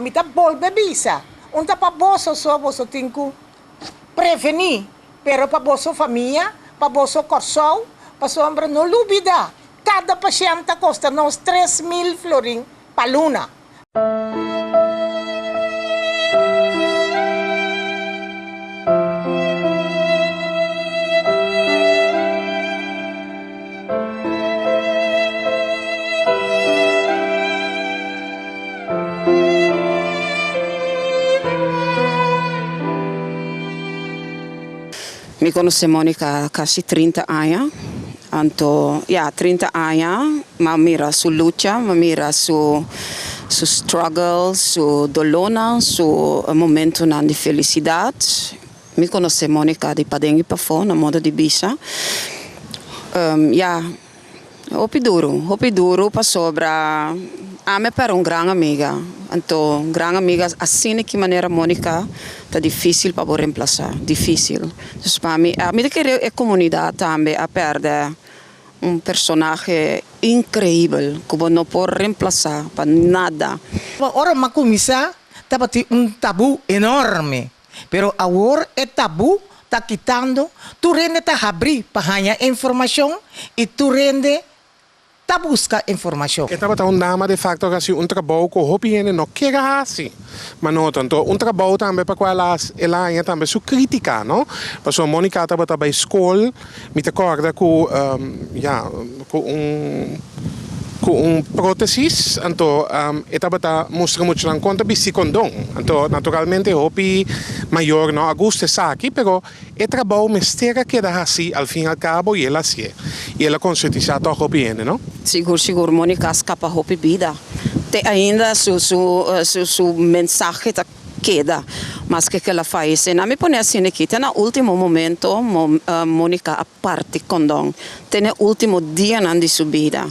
Mita bolbe bisa. Unta pa boso so boso tinku prevenir. Pero pa boso família, pa boso corsol, pa sombra no lubida. Cada paciente custa nos 3.000 florin pa luna. Mi conosco Monica quasi 30 anni, anto, 30 anni, ma mira su lucha, ma mira su struggle, su dolona, su momento di felicità. Mi conosco Monica di Padenghi Pafon, a modo di bisa. Hopi duro pa sobra. Ame per grande amiga. Anto, grande amiga, assim que maneira Monica tá difícil para reemplaçar, difícil. Dus para mim, a minha querer é comunidade também a perder personagem incrível que não pode reemplaçar para nada. Ora makumisa, tapati tabu enorme. Pero agora é tabu tá quitando, tu rende tá abrir para ganhar informação e tu rende tá busca informação. Estava tá dama de facto que assim trabalho que hobby não quer assim, mas não tanto trabalho também para qual ela é também su crítica, não? Mas a Monica estava tá bei escola, me recorda com com prótesis, então estava tá mostrando muito na conta bisi condom, então naturalmente hobby maior não Augusto sabe, pero é trabalho mistera que dá assim ao fim e ao cabo e ela assim e ela conscientizada o hobby não? Seguro, Monica escapa hobby vida. Tem ainda su mensagem tá queda, mas que ela faz. Na me pone assim aqui, tem no último momento, Monica a parte condom, tem no último dia de sua vida.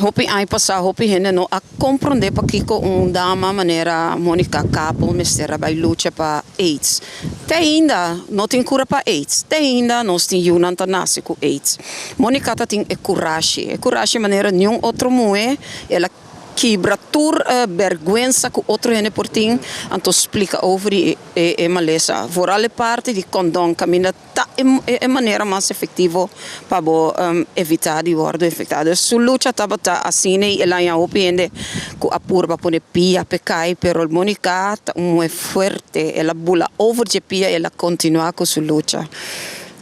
Hopi ai passar, hopi gente não a compreender para que com dama maneira Monica capo, mistera vai luta para AIDS. Tem ainda não tem cura para AIDS. Tem ainda nós tem junta nasce com AIDS. Monica tem coragem maneira nenhum outro mulher, ela quebra toda vergonha que outro gente por tem, então explica over e maleza. Vooral parte de condom caminha é maneira mais efetiva para evitar de worden infectado. Su lucha estava assim e ela já opende que a purba pone pia pecai, pero Monica muito forte, ela bula over de pia, ela continua com sua lucha.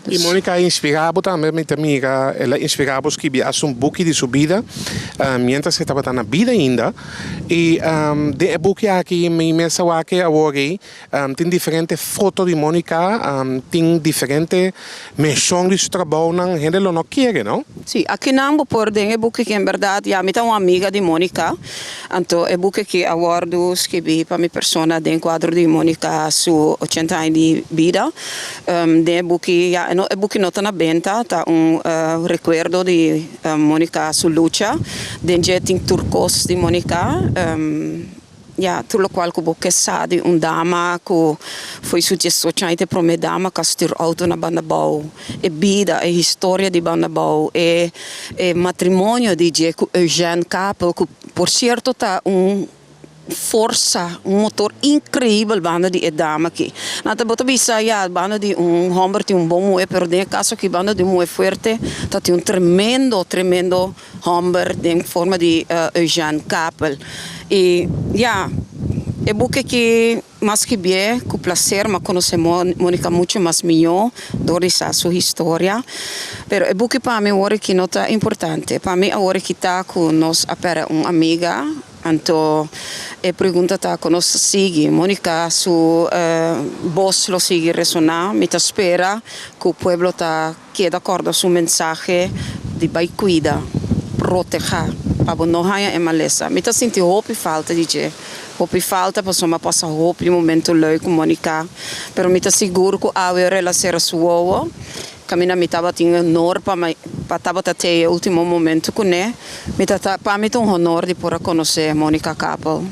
E Monica inspirava também minha amiga, ela inspirava a escrever um book de sua vida, mientras estava na vida ainda. E de book aqui, me mesa aqui agora, tem diferente foto de Monica, tem diferente menção de seu trabalho, não, gente não quer, não? Sim, aqui não vou pôr de book que em verdade, eu tenho uma amiga de Monica, então é book que agora escrevi para minha persona de quadro de Monica su 80 anos de vida, de book é book não está na venda, tá recuerdo de Monica su lucha, de tem turcos de Monica, tudo qual que você sabe, dama que foi sugestão para uma dama que estir auto na Bandabau, é vida, é história de Bandabau, é matrimônio de Eugene Capel, que por certo tá força, motor incrível banda de dama aqui. Nata bota bisa banda de homem tem bom moe, pero de caso que banda de moe forte, tá tem tremendo homem de forma de Eugene Capel. E é buque que mais que bem, com prazer, mas conhecer Monica muito mais melhor, doriça sua história. Pero é buque para mim agora que não tá importante. Para mim agora que tá com nós a amiga. Então, a pergunta está com nós sigue. Monica, su voz lo sigue ressonar. Me espera que o povo está de acordo com sua mensagem de vai cuidar, proteger, para não haja maleza. Me senti hope falta de hope falta, para passar hope de momento leuk com Monica. Pero me seguro que a relação sua caminha me estava tinha honor para estava até o último momento com ele. Me para mim honor de poder conhecer Monica Capel.